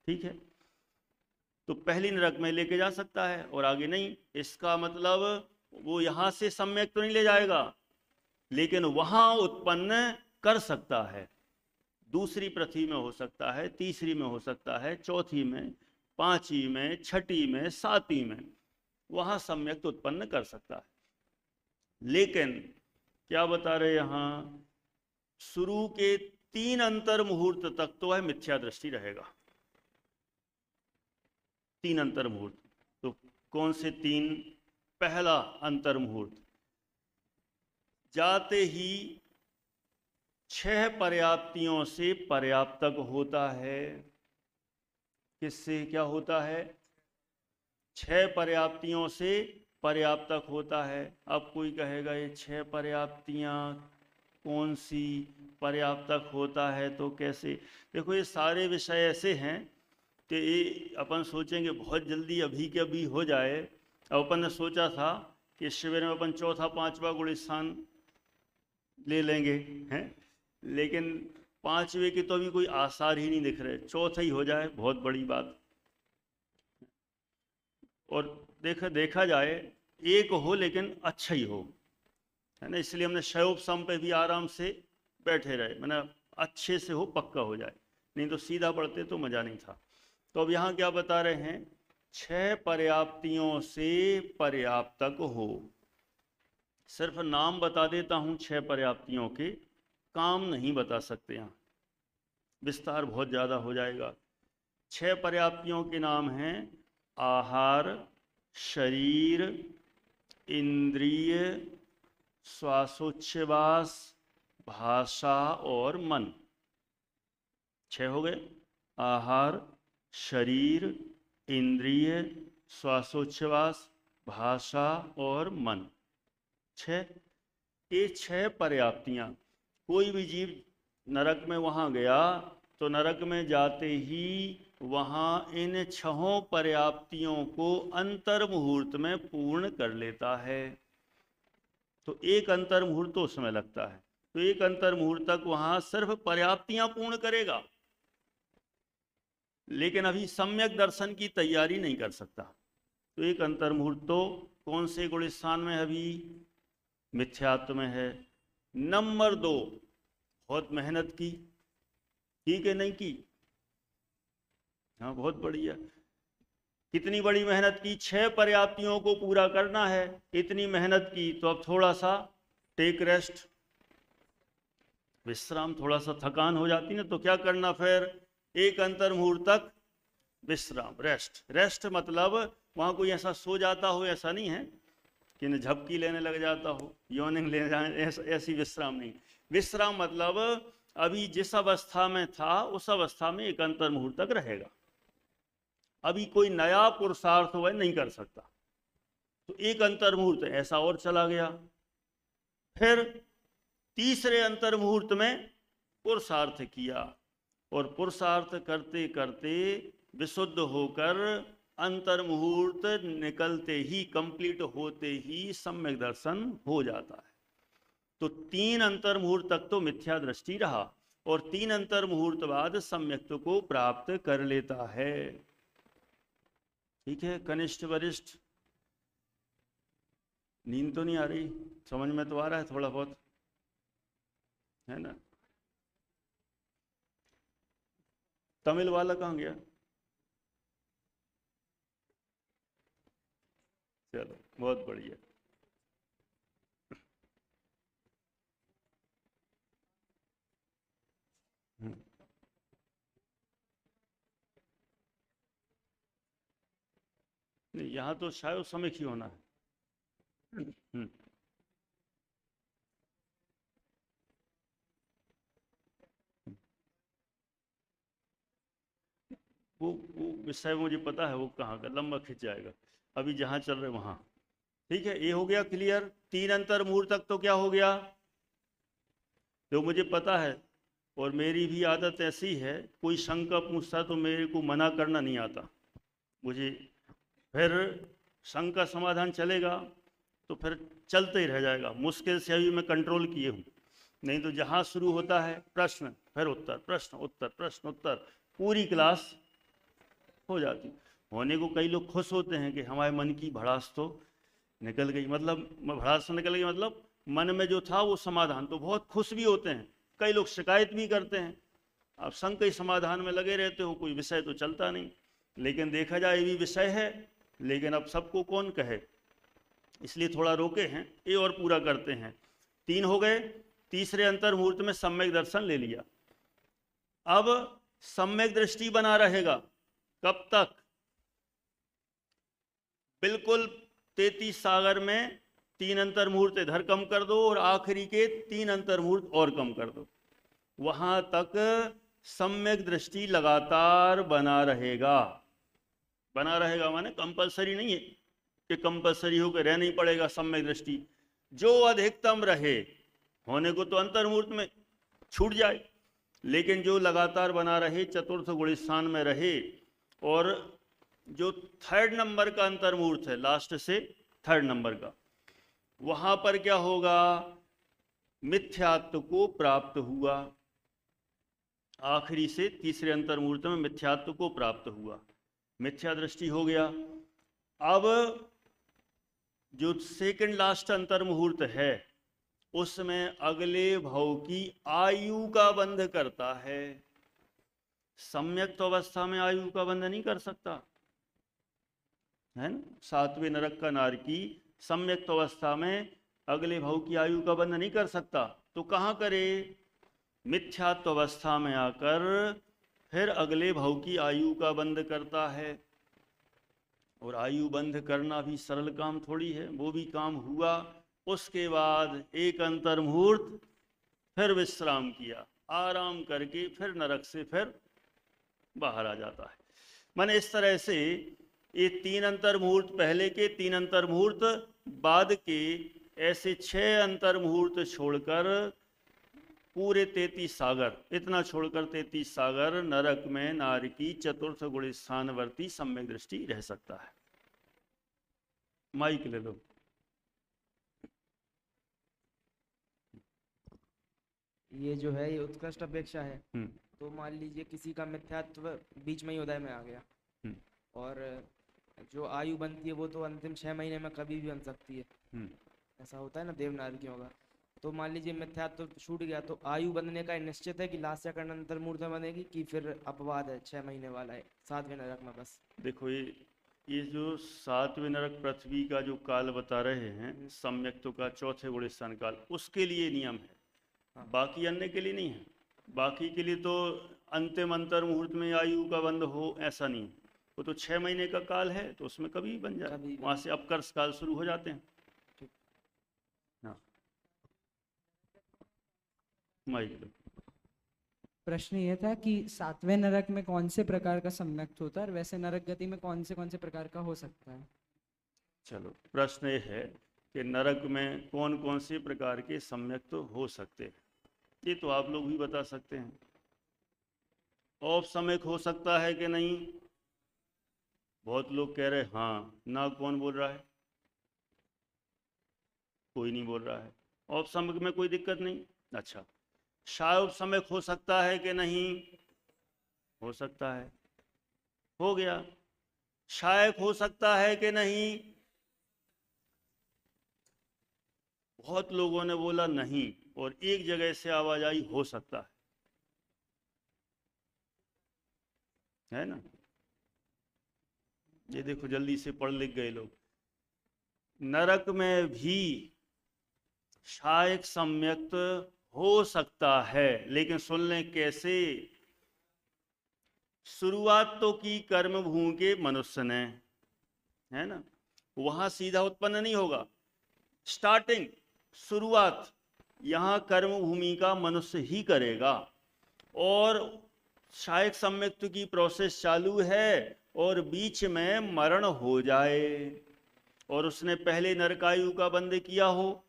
ठीक है, तो पहली नरक में लेके जा सकता है और आगे नहीं। इसका मतलब वो यहां से सम्यक तो नहीं ले जाएगा, लेकिन वहां उत्पन्न कर सकता है। दूसरी पृथ्वी में हो सकता है, तीसरी में हो सकता है, चौथी में, पांचवी में, छठी में, सातवीं में, वहां सम्यक तो उत्पन्न कर सकता है। लेकिन क्या बता रहे यहां? शुरू के 3 अंतर मुहूर्त तक तो है मिथ्या दृष्टि रहेगा। 3 अंतर मुहूर्त, तो कौन से 3? पहला अंतर मुहूर्त, जाते ही 6 पर्याप्तियों से पर्याप्तक होता है। किससे क्या होता है? 6 पर्याप्तियों से पर्याप्तक होता है। अब कोई कहेगा ये 6 पर्याप्तियां कौन सी? पर्याप्तक होता है तो कैसे? देखो, ये सारे विषय ऐसे हैं कि ये अपन सोचेंगे बहुत जल्दी अभी के अभी हो जाए। अब अपन ने सोचा था कि इस शिविर में अपन चौथा पांचवा गुण स्थान ले लेंगे, हैं, लेकिन 5वें के तो अभी कोई आसार ही नहीं दिख रहे। चौथा ही हो जाए, बहुत बड़ी बात। और देखा जाए एक हो लेकिन अच्छा ही हो, है ना। इसलिए हमने शयोपसम पे भी आराम से बैठे रहे, मैंने अच्छे से हो, पक्का हो जाए, नहीं तो सीधा पढ़ते तो मजा नहीं था। तो अब यहाँ क्या बता रहे हैं? 6 पर्याप्तियों से पर्याप्तक हो। सिर्फ नाम बता देता हूं 6 पर्याप्तियों के, काम नहीं बता सकते, यहाँ विस्तार बहुत ज्यादा हो जाएगा। 6 पर्याप्तियों के नाम हैं आहार, शरीर, इंद्रिय, श्वासोच्छ्वास, भाषा और मन। 6 हो गए। आहार, शरीर, इंद्रिय, श्वासोच्छ्वास, भाषा और मन। 6। ये 6 पर्याप्तियां कोई भी जीव नरक में वहाँ गया तो नरक में जाते ही वहाँ इन 6 पर्याप्तियों को अंतर मुहूर्त में पूर्ण कर लेता है। तो एक अंतर मुहूर्त तो उसमें लगता है, तो एक अंतर मुहूर्त तक वहाँ सिर्फ पर्याप्तियां पूर्ण करेगा, लेकिन अभी सम्यक दर्शन की तैयारी नहीं कर सकता। तो एक अंतर मुहूर्त तो कौन से गुण स्थान में अभी मिथ्यात्व में है। नंबर 2, बहुत मेहनत की, ठीक है नहीं की, हाँ बहुत बढ़िया। कितनी बड़ी मेहनत की, 6 पर्याप्तियों को पूरा करना है, इतनी मेहनत की, तो अब थोड़ा सा टेक रेस्ट, विश्राम, थोड़ा सा थकान हो जाती ना, तो क्या करना फिर, एक अंतर मुहूर्त तक विश्राम, रेस्ट। रेस्ट मतलब वहाँ कोई ऐसा सो जाता हो, ऐसा नहीं है कि न झपकी लेने लग जाता हो, यॉर्निंग लेने जाने, ऐसी विश्राम नहीं। विश्राम मतलब अभी जिस अवस्था में था उस अवस्था में एक अंतर मुहूर्त तक रहेगा, अभी कोई नया पुरुषार्थ वह नहीं कर सकता। तो एक अंतर मुहूर्त ऐसा और चला गया, फिर तीसरे अंतर मुहूर्त में पुरुषार्थ किया, और पुरुषार्थ करते करते विशुद्ध होकर अंतर मुहूर्त निकलते ही, कंप्लीट होते ही सम्यक दर्शन हो जाता है। तो 3 अंतर मुहूर्त तक तो मिथ्या दृष्टि रहा, और 3 अंतर मुहूर्त बाद सम्यक्त्व को प्राप्त कर लेता है। ठीक है, कनिष्ठ वरिष्ठ, नींद तो नहीं आ रही, समझ में तो आ रहा है थोड़ा बहुत, है ना। तमिल वाला कहाँ गया, चलो बहुत बढ़िया। नहीं, यहाँ तो शायद समय ही होना है। वो विषय मुझे पता है, वो कहाँ का, लंबा खिंच जाएगा, अभी जहाँ चल रहे वहाँ। ठीक है, ये हो गया क्लियर। 3 अंतर मुहूर्त तक तो क्या हो गया, जो मुझे पता है, और मेरी भी आदत ऐसी है, कोई शंका पूछता तो मेरे को मना करना नहीं आता मुझे, फिर शंका समाधान चलेगा तो फिर चलते ही रह जाएगा। मुश्किल से अभी मैं कंट्रोल किए हूँ, नहीं तो जहाँ शुरू होता है प्रश्न फिर उत्तर, प्रश्न उत्तर, प्रश्न उत्तर, पूरी क्लास हो जाती। होने को कई लोग खुश होते हैं कि हमारे मन की भड़ास तो निकल गई, मतलब भड़ास निकल गई, मतलब मन में जो था वो समाधान, तो बहुत खुश भी होते हैं। कई लोग शिकायत भी करते हैं, आप संग के समाधान में लगे रहते हो, कोई विषय तो चलता नहीं। लेकिन देखा जाए ये भी विषय है, लेकिन अब सबको कौन कहे, इसलिए थोड़ा रोके हैं, ये और पूरा करते हैं। 3 हो गए, तीसरे अंतर मुहूर्त में सम्यक दर्शन ले लिया। अब सम्यक दृष्टि बना रहेगा कब तक, बिल्कुल 33 सागर में 3 अंतर मुहूर्त इधर कम कर दो, और आखिरी के 3 अंतर मुहूर्त और कम कर दो, वहां तक सम्यक दृष्टि लगातार बना रहेगा। बना रहेगा माने कंपलसरी नहीं है कि कंपलसरी होकर रहना ही पड़ेगा सम्यक दृष्टि, जो अधिकतम रहे, होने को तो अंतर मुहूर्त में छूट जाए, लेकिन जो लगातार बना रहे, चतुर्थ गुण स्थान में रहे, और जो 3rd नंबर का अंतर मुहूर्त है, लास्ट से 3rd नंबर का, वहां पर क्या होगा, मिथ्यात्व को प्राप्त हुआ। आखिरी से तीसरे अंतर मुहूर्त में मिथ्यात्व को प्राप्त हुआ, मिथ्या दृष्टि हो गया। अब जो 2nd लास्ट अंतर मुहूर्त है, उसमें अगले भव की आयु का बंध करता है। सम्यक तो अवस्था में आयु का बंध नहीं कर सकता, है ना। 7वें नरक का नारकी सम्यक तो अवस्था में अगले भव की आयु का बंध नहीं कर सकता, तो कहाँ करे, मिथ्यात्व अवस्था में आकर फिर अगले भव की आयु का बंध करता है। और आयु बंध करना भी सरल काम थोड़ी है, वो भी काम हुआ। उसके बाद एक अंतर मुहूर्त फिर विश्राम किया, आराम करके फिर नरक से फिर बाहर आ जाता है। माने इस तरह से ये 3 अंतर मुहूर्त पहले के, 3 अंतर मुहूर्त बाद के, ऐसे 6 अंतर मुहूर्त छोड़कर पूरे 33 सागर, इतना छोड़कर 33 सागर नरक में नार की चतुर्थ गुण स्थानवर्ती सम्यक दृष्टि रह सकता है। माइक ले लो। ये जो है ये उत्कृष्ट अपेक्षा है। हम्म, तो मान लीजिए किसी का मिथ्यात्व बीच में ही उदय में आ गया, हम्म, और जो आयु बनती है वो तो अंतिम 6 महीने में कभी भी बन सकती है, हम्म। ऐसा होता है ना देवनागरियों का। तो मान लीजिए मिथ्यात्व छूट गया, तो आयु बनने का निश्चित है कि लास्ट सेकंड अंतर मूर्धा बनेगी, कि फिर अपवाद है 6 महीने वाला है 7वें नरक में बस। देखो ये जो 7वें नरक पृथ्वी का जो काल बता रहे हैं सम्यक्तों का चौथे गुण स्थान काल, उसके लिए नियम है, हाँ। बाकी अन्य के लिए नहीं है। बाकी के लिए तो अंतिम अंतर मुहूर्त में आयु का बंध हो ऐसा नहीं, वो तो 6 महीने का काल है, तो उसमें कभी भी बन जाए, कभी भी। वहां से अपकर्ष काल शुरू हो जाते हैं। ठीक। हाँ, माइक लो। प्रश्न ये था कि 7वें नरक में कौन से प्रकार का सम्यक्त होता है और वैसे नरक गति में कौन से प्रकार का हो सकता है? चलो, प्रश्न ये है कि नरक में कौन कौन से प्रकार के सम्यक्त हो सकते हैं, ये तो आप लोग भी बता सकते हैं। औपसम्यक हो सकता है कि नहीं? बहुत लोग कह रहे हैं हाँ, ना कौन बोल रहा है? कोई नहीं बोल रहा है। औपसम्यक में कोई दिक्कत नहीं। अच्छा, शायोपसम्यक हो सकता है कि नहीं? हो सकता है, हो गया। शायक हो सकता है कि नहीं? बहुत लोगों ने बोला नहीं, और एक जगह से आवाज आई हो सकता है ना? ये देखो, जल्दी से पढ़ लिख गए लोग। नरक में भी शायक सम्यक्त हो सकता है, लेकिन सुन लें कैसे। शुरुआत तो की कर्म भूमि के मनुष्य ने, है ना? वहां सीधा उत्पन्न नहीं होगा। स्टार्टिंग, शुरुआत यहाँ कर्म भूमि का मनुष्य ही करेगा, और शायक सम्यक्त की प्रोसेस चालू है, और बीच में मरण हो जाए और उसने पहले नरकायु का बंध किया हो,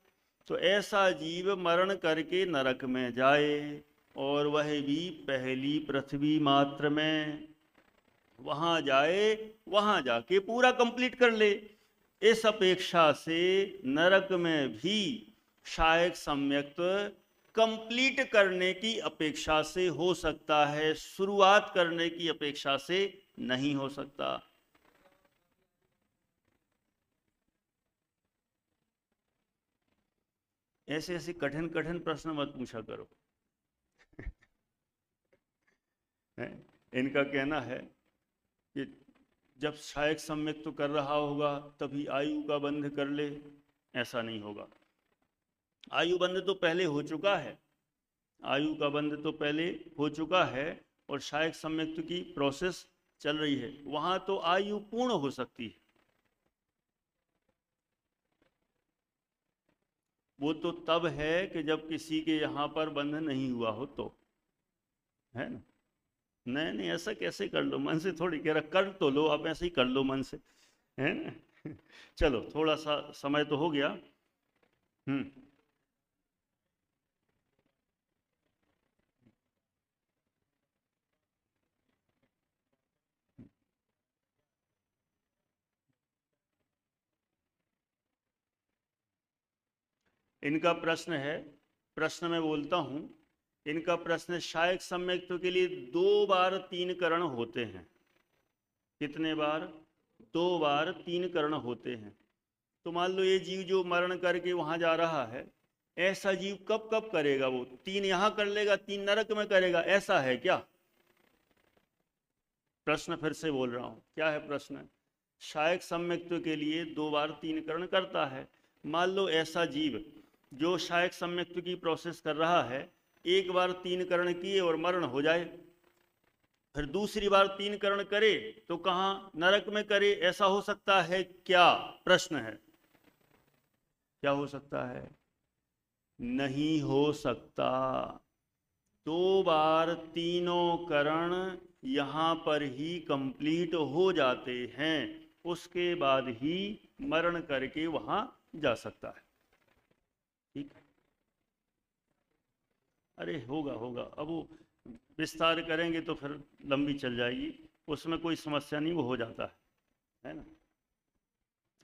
तो ऐसा जीव मरण करके नरक में जाए, और वह भी पहली पृथ्वी मात्र में वहां जाए, वहां जाके पूरा कंप्लीट कर ले। इस अपेक्षा से नरक में भी शायक सम्यक्त कंप्लीट करने की अपेक्षा से हो सकता है, शुरुआत करने की अपेक्षा से नहीं हो सकता। ऐसे ऐसे कठिन कठिन प्रश्न मत पूछा करो। इनका कहना है कि जब शायक सम्यक्त तो कर रहा होगा तभी आयु का बंध कर ले, ऐसा नहीं होगा। आयु बंध तो पहले हो चुका है, आयु का बंध तो पहले हो चुका है, और शायक सम्यक्त की प्रोसेस चल रही है, वहां तो आयु पूर्ण हो सकती है। वो तो तब है कि जब किसी के यहाँ पर बंध नहीं हुआ हो, तो है ना? नहीं नहीं, ऐसा कैसे कर लो, मन से थोड़ी कह रहा, कर तो लो, आप ऐसे ही कर लो मन से, है ना? चलो, थोड़ा सा समय तो हो गया। इनका प्रश्न है, प्रश्न में बोलता हूं, इनका प्रश्न है, शायक सम्यक्त के लिए 2 बार 3 करण होते हैं। कितने बार? 2 बार 3 करण होते हैं। तो मान लो ये जीव जो मरण करके वहां जा रहा है, ऐसा जीव कब कब करेगा? वो 3 यहां कर लेगा, 3 नरक में करेगा, ऐसा है क्या? प्रश्न फिर से बोल रहा हूं, क्या है प्रश्न? शायक सम्यक्त के लिए 2 बार 3 करण करता है। मान लो ऐसा जीव जो शायक सम्यक्त की प्रोसेस कर रहा है, एक बार 3 करण किए और मरण हो जाए, फिर दूसरी बार 3 करण करे तो कहां? नरक में करे, ऐसा हो सकता है क्या? प्रश्न है, क्या हो सकता है? नहीं हो सकता। 2 बार तीनों करण यहां पर ही कंप्लीट हो जाते हैं, उसके बाद ही मरण करके वहां जा सकता है। ठीक है? अरे होगा होगा, अब वो विस्तार करेंगे तो फिर लंबी चल जाएगी, उसमें कोई समस्या नहीं, वो हो जाता है ना।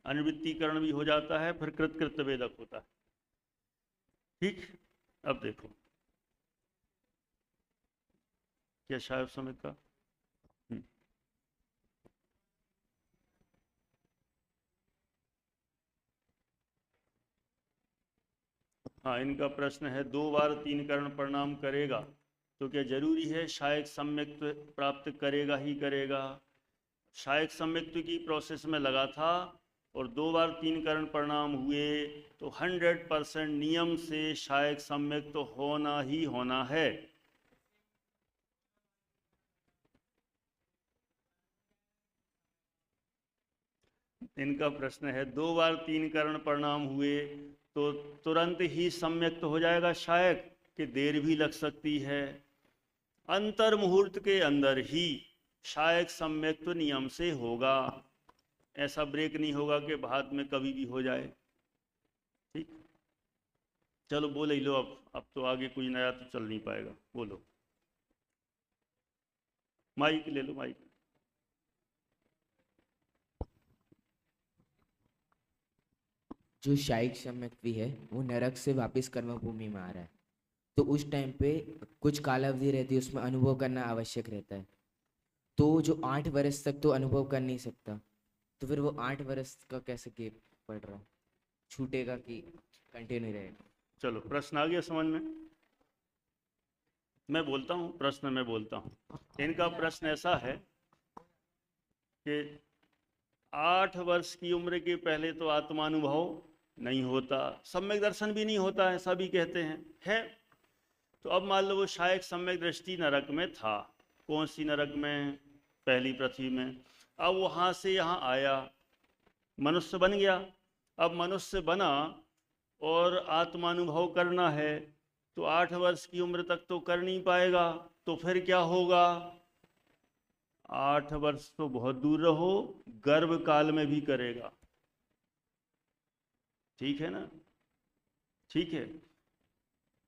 अनुवृत्तीकरण भी हो जाता है, फिर कृत वेदक होता है। ठीक, अब देखो क्या शायद समित का हाँ, इनका प्रश्न है 2 बार 3 करण परिणाम करेगा तो क्या जरूरी है शायक सम्यक्त्व प्राप्त करेगा ही करेगा? शायक सम्यक्त्व की प्रोसेस में लगा था और 2 बार 3 करण परिणाम हुए तो 100% नियम से शायक सम्यक्त्व होना ही होना है। इनका प्रश्न है 2 बार 3 करण परिणाम हुए तो तुरंत ही सम्यक्त हो जाएगा शायक, कि देर भी लग सकती है? अंतर मुहूर्त के अंदर ही शायक सम्यक्त नियम से होगा, ऐसा ब्रेक नहीं होगा कि बाद में कभी भी हो जाए। ठीक, चलो बोल ही लो, अब तो आगे कोई नया तो चल नहीं पाएगा, बोलो। माइक ले लो, माइक। जो शायिक सम्यक्त्वी है वो नरक से वापस कर्मभूमि में आ रहा है, तो उस टाइम पे कुछ कालावधि रहती है, उसमें अनुभव करना आवश्यक रहता है। तो जो 8 वर्ष तक तो अनुभव कर नहीं सकता, तो फिर वो 8 वर्ष का कैसे गैप पड़ रहा, छूटेगा कि कंटिन्यू रहेगा? चलो प्रश्न आ गया समझ में? मैं बोलता हूँ प्रश्न, मैं बोलता हूँ। इनका प्रश्न ऐसा है कि 8 वर्ष की उम्र के पहले तो आत्मानुभव नहीं होता, सम्यक दर्शन भी नहीं होता है, सभी कहते हैं। तो अब मान लो वो शायक सम्यक दृष्टि नरक में था, कौन सी नरक में? पहली पृथ्वी में। अब वहाँ से यहाँ आया, मनुष्य बन गया। अब मनुष्य बना और आत्मानुभव करना है तो 8 वर्ष की उम्र तक तो कर नहीं पाएगा, तो फिर क्या होगा? 8 वर्ष तो बहुत दूर रहो, गर्भ काल में भी करेगा। ठीक है ना? ठीक है,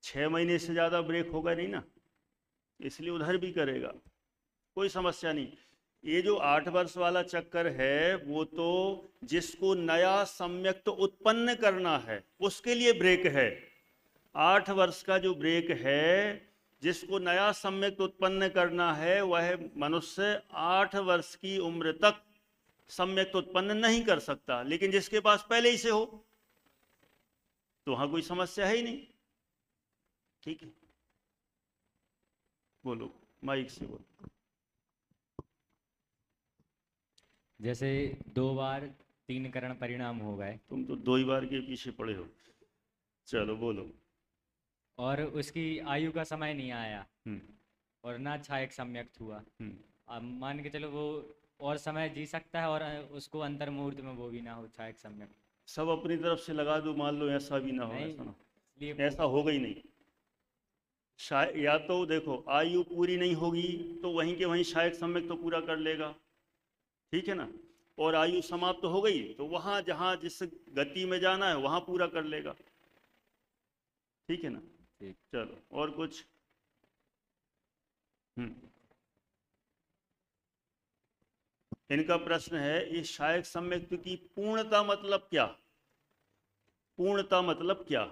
6 महीने से ज़्यादा ब्रेक होगा नहीं ना, इसलिए उधर भी करेगा, कोई समस्या नहीं। ये जो 8 वर्ष वाला चक्कर है वो तो जिसको नया सम्यक तो उत्पन्न करना है उसके लिए ब्रेक है। 8 वर्ष का जो ब्रेक है, जिसको नया सम्यक उत्पन्न करना है वह मनुष्य 8 वर्ष की उम्र तक सम्यक उत्पन्न नहीं कर सकता, लेकिन जिसके पास पहले ही से हो तो वहां कोई समस्या है ही नहीं। ठीक है, बोलो, माइक से बोलो। जैसे 2 बार 3 करण परिणाम हो गए, तुम तो 2 ही बार के पीछे पड़े हो। चलो बोलो। और उसकी आयु का समय नहीं आया हम्म, और ना छायक सम्यक्त हुआ, हम्म। अब मान के चलो वो और समय जी सकता है और उसको अंतर मुहूर्त में वो भी ना हो छायक सम्यक्त। सब अपनी तरफ से लगा दो, मान लो ऐसा भी ना हो। नहीं, ऐसा ना, इसलिए ऐसा होगा ही नहीं। शायद या तो देखो आयु पूरी नहीं होगी तो वहीं के वहीं शायक सम्यक तो पूरा कर लेगा, ठीक है ना, और आयु समाप्त हो गई तो वहां जहां जिस गति में जाना है वहां पूरा कर लेगा। ठीक है ना? ठीक। चलो और कुछ? इनका प्रश्न है ये शायक सम्यक्त की पूर्णता मतलब क्या? पूर्णता मतलब क्या?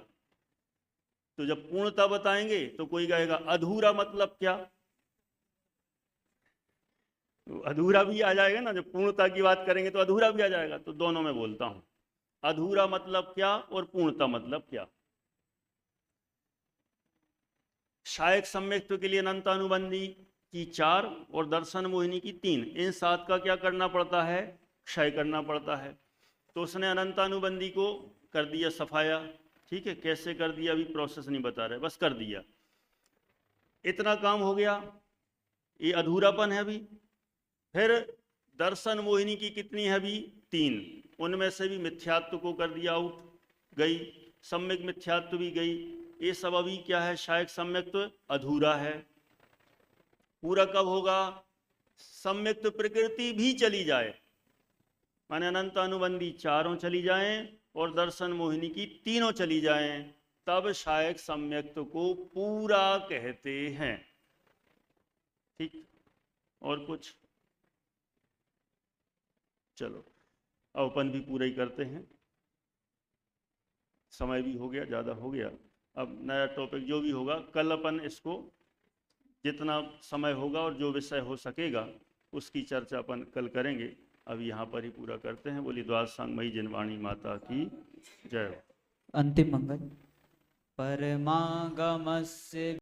तो जब पूर्णता बताएंगे तो कोई कहेगा अधूरा मतलब क्या? तो अधूरा भी आ जाएगा ना, जब पूर्णता की बात करेंगे तो अधूरा भी आ जाएगा। तो दोनों में बोलता हूं, अधूरा मतलब क्या और पूर्णता मतलब क्या। शायक सम्यक्त के लिए अनंत अनुबंधी की 4 और दर्शन मोहिनी की 3, इन 7 का क्या करना पड़ता है? क्षय करना पड़ता है। तो उसने अनंत अनुबंधी को कर दिया सफाया। ठीक है, कैसे कर दिया अभी प्रोसेस नहीं बता रहे, बस कर दिया, इतना काम हो गया। ये अधूरापन है अभी। फिर दर्शन मोहिनी की कितनी है अभी? 3, उनमें से भी मिथ्यात्व को कर दिया आउट, गई, सम्यक मिथ्यात्व भी गई। ये सब अभी क्या है? शायक सम्यक्त्व अधूरा है। पूरा कब होगा? सम्यक्त्व प्रकृति भी चली जाए, माने अनंत अनुबंधी 4 चली जाएं और दर्शन मोहिनी की 3 चली जाएं, तब शायक सम्यक्त्व को पूरा कहते हैं। ठीक, और कुछ? चलो अब अपन भी पूरा ही करते हैं, समय भी हो गया, ज़्यादा हो गया। अब नया टॉपिक जो भी होगा कल अपन इसको जितना समय होगा और जो विषय हो सकेगा उसकी चर्चा अपन कल करेंगे। अब यहाँ पर ही पूरा करते हैं। बोली द्वादशांगमयी जिनवाणी माता की जय हो। अंतिम मंगल। परमागमस्य